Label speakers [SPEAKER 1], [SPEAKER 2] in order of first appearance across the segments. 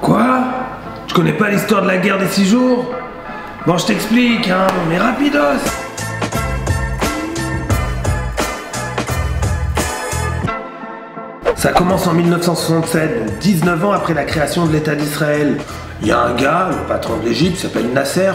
[SPEAKER 1] Quoi? Tu connais pas l'histoire de la guerre des 6 jours? Bon, je t'explique, hein, mais rapidos! Ça commence en 1967, donc 19 ans après la création de l'État d'Israël. Il y a un gars, le patron de l'Égypte, qui s'appelle Nasser.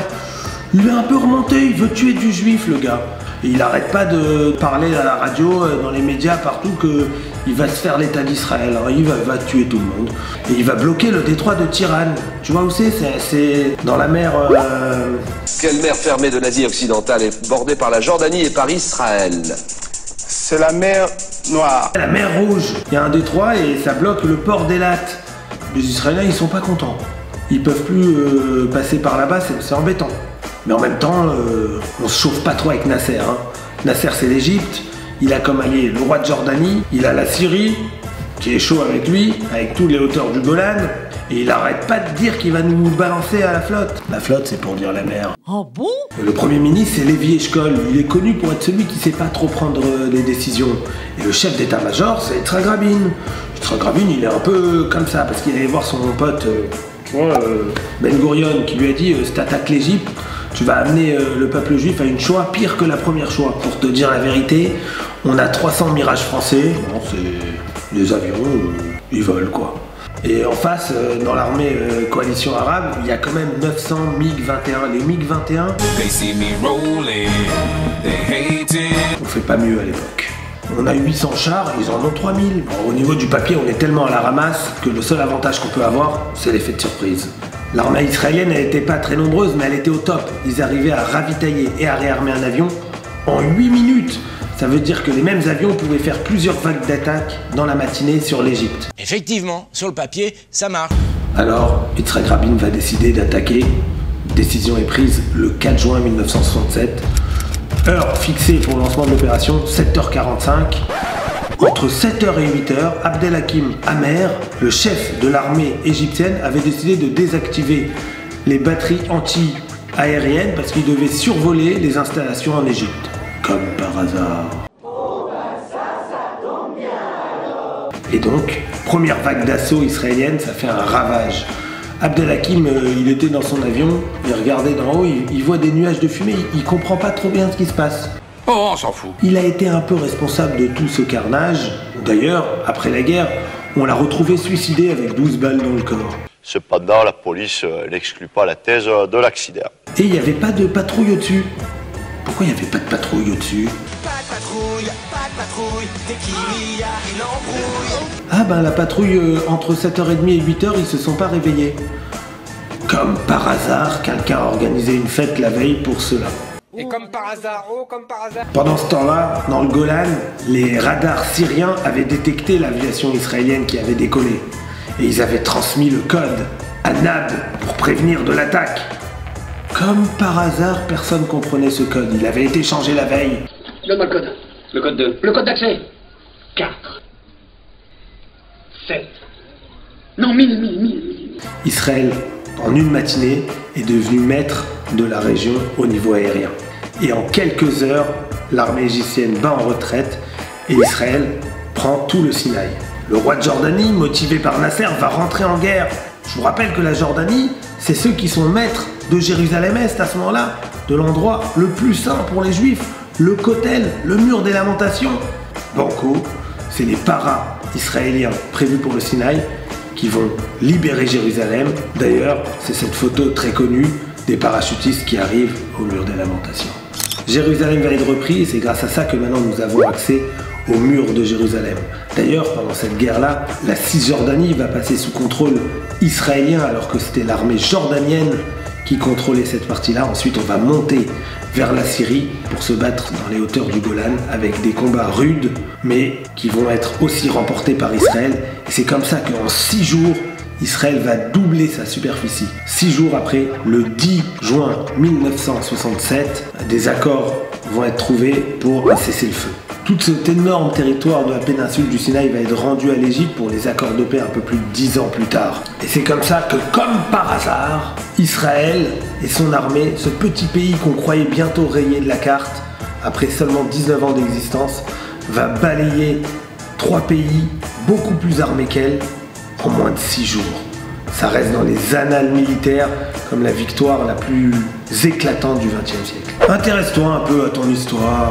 [SPEAKER 1] Il est un peu remonté, il veut tuer du juif, le gars. Et il arrête pas de parler à la radio, dans les médias, partout, qu'il va se faire l'État d'Israël. Il va tuer tout le monde. Et il va bloquer le détroit de Tiran. Tu vois où c'est? C'est dans la mer...
[SPEAKER 2] Quelle mer fermée de l'Asie occidentale est bordée par la Jordanie et par Israël?
[SPEAKER 3] C'est la mer Noire.
[SPEAKER 1] La mer Rouge. Il y a un détroit et ça bloque le port d'Elat. Les Israéliens, ils sont pas contents. Ils peuvent plus passer par là-bas, c'est embêtant. Mais en même temps, on se chauffe pas trop avec Nasser. Hein. Nasser, c'est l'Égypte. Il a comme allié le roi de Jordanie. Il a la Syrie, qui est chaud avec lui, avec toutes les hauteurs du Golan. Et il arrête pas de dire qu'il va nous balancer à la flotte. La flotte, c'est pour dire la mer.
[SPEAKER 4] Oh bon?
[SPEAKER 1] Le premier ministre, c'est Lévi Eshkol. Il est connu pour être celui qui sait pas trop prendre les décisions. Et le chef d'état-major, c'est Yitzhak Rabin. Yitzhak Rabin, il est un peu comme ça, parce qu'il allait voir son pote, Ben Gurion, qui lui a dit si t'attaques l'Égypte, tu vas amener le peuple juif à une Shoah pire que la première Shoah. Pour te dire la vérité, on a 300 Mirage français. Bon, c'est des avions, ils volent quoi. Et en face, dans l'armée coalition arabe, il y a quand même 900 MiG-21. Les MiG-21, on fait pas mieux à l'époque. On a 800 chars, ils en ont 3000. Bon, au niveau du papier, on est tellement à la ramasse que le seul avantage qu'on peut avoir, c'est l'effet de surprise. L'armée israélienne, elle n'était pas très nombreuse, mais elle était au top. Ils arrivaient à ravitailler et à réarmer un avion en 8 minutes. Ça veut dire que les mêmes avions pouvaient faire plusieurs vagues d'attaques dans la matinée sur l'Égypte.
[SPEAKER 4] Effectivement, sur le papier, ça marche. Alors,
[SPEAKER 1] Yitzhak Rabin va décider d'attaquer. Décision est prise le 4 juin 1967. Heure fixée pour le lancement de l'opération, 7h45. Entre 7h et 8h, Abdelhakim Amer, le chef de l'armée égyptienne, avait décidé de désactiver les batteries anti-aériennes parce qu'il devait survoler les installations en Égypte. Comme par hasard. Oh bah ça tombe bien alors. Et donc, première vague d'assaut israélienne, ça fait un ravage. Abdelhakim, il était dans son avion, il regardait d'en haut, il voit des nuages de fumée, il comprend pas trop bien ce qui se passe.
[SPEAKER 2] Oh, on s'en fout.
[SPEAKER 1] Il a été un peu responsable de tout ce carnage. D'ailleurs, après la guerre, on l'a retrouvé suicidé avec 12 balles dans le corps.
[SPEAKER 5] Cependant, la police n'exclut pas la thèse de l'accident.
[SPEAKER 1] Et il n'y avait pas de patrouille au-dessus. Pourquoi il n'y avait pas de patrouille au-dessus?
[SPEAKER 6] Pas de patrouille, dès qu'il y a une embrouille.
[SPEAKER 1] Ah ben la patrouille entre 7h30 et 8h, ils se sont pas réveillés. Comme par hasard, quelqu'un a organisé une fête la veille pour cela.
[SPEAKER 3] Et comme par hasard, comme par hasard.
[SPEAKER 1] Pendant ce temps-là, dans le Golan, les radars syriens avaient détecté l'aviation israélienne qui avait décollé. Et ils avaient transmis le code à Nab pour prévenir de l'attaque. Comme par hasard, personne comprenait ce code. Il avait été changé la veille.
[SPEAKER 7] Donne-moi le code.
[SPEAKER 2] Le code de...
[SPEAKER 7] Le code d'accès. 4. 7. Non, 1000.
[SPEAKER 1] Israël, en une matinée, est devenu maître de la région au niveau aérien. Et en quelques heures, l'armée égyptienne bat en retraite et Israël prend tout le Sinaï. Le roi de Jordanie, motivé par Nasser, va rentrer en guerre. Je vous rappelle que la Jordanie, c'est ceux qui sont maîtres de Jérusalem-Est à ce moment-là, de l'endroit le plus saint pour les Juifs, le Kotel, le mur des lamentations. Banco, c'est les paras israéliens prévus pour le Sinaï qui vont libérer Jérusalem. D'ailleurs, c'est cette photo très connue des parachutistes qui arrivent au mur des lamentations. Jérusalem va être repris et c'est grâce à ça que maintenant nous avons accès au mur de Jérusalem. D'ailleurs, pendant cette guerre-là, la Cisjordanie va passer sous contrôle israélien alors que c'était l'armée jordanienne qui contrôlait cette partie-là. Ensuite, on va monter vers la Syrie pour se battre dans les hauteurs du Golan avec des combats rudes, mais qui vont être aussi remportés par Israël. Et c'est comme ça qu'en 6 jours, Israël va doubler sa superficie. 6 jours après, le 10 juin 1967, des accords vont être trouvés pour un cessez-le-feu. Tout cet énorme territoire de la péninsule du Sinaï va être rendu à l'Égypte pour les accords de paix un peu plus de 10 ans plus tard. Et c'est comme ça que, comme par hasard, Israël et son armée, ce petit pays qu'on croyait bientôt rayé de la carte, après seulement 19 ans d'existence, va balayer 3 pays beaucoup plus armés qu'elle en moins de 6 jours. Ça reste dans les annales militaires comme la victoire la plus éclatante du XXe siècle. Intéresse-toi un peu à ton histoire.